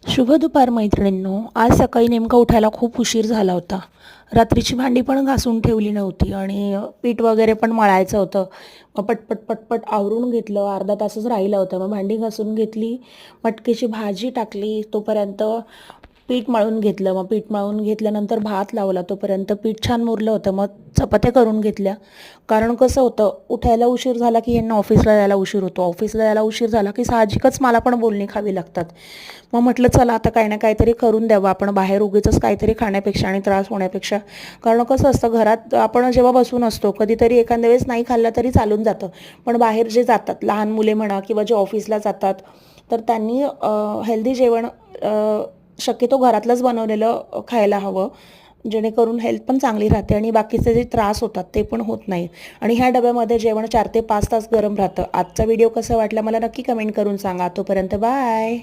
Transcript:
शुभ दुपार मैत्रिणींनो. आज सकाळी नेमका उठायला खूप उशीर झाला होता. रात्रीची भांडी पण घासून ठेवली नव्हती आणि पीठ वगैरे पण मळायचं होतं. मग पटपट पटपट आवरून घेतलं. अर्धा तासच राहिला होता. मग भांडी घासून घेतली, मटकीची भाजी टाकली, तोपर्यंत पीठ मळून घेतलं. मग पीठ मळून घेतल्यानंतर भात लावला, तोपर्यंत पीठ छान मुरलं होतं. मग चपात्या करून घेतल्या. कारण कसं होतं, उठायला उशीर झाला की यांना ऑफिसला जायला उशीर होतो. ऑफिसला जायला उशीर झाला की साहजिकच मला पण बोलणी खावी लागतात. मग म्हटलं चला आता काही ना काहीतरी करून द्यावं आपण, बाहेर उगीचच काहीतरी खाण्यापेक्षा आणि त्रास होण्यापेक्षा. कारण कसं असतं, घरात आपण जेव्हा बसून असतो कधीतरी एखाद्या वेळेस नाही खाल्लं तरी चालून जातं. पण बाहेर जे जातात लहान मुले म्हणा किंवा जे ऑफिसला जातात, तर त्यांनी हेल्दी जेवण शक्यतो घरातलंच बनवलेलं खायला हवं, जेणेकरून हेल्थ पण चांगली राहते आणि बाकीचे जे त्रास होतात ते पण होत नाही. आणि ह्या डब्यामध्ये जेवण 4 ते 5 तास गरम राहतं. आजचा व्हिडिओ कसा वाटला मला नक्की कमेंट करून सांगा. तोपर्यंत बाय.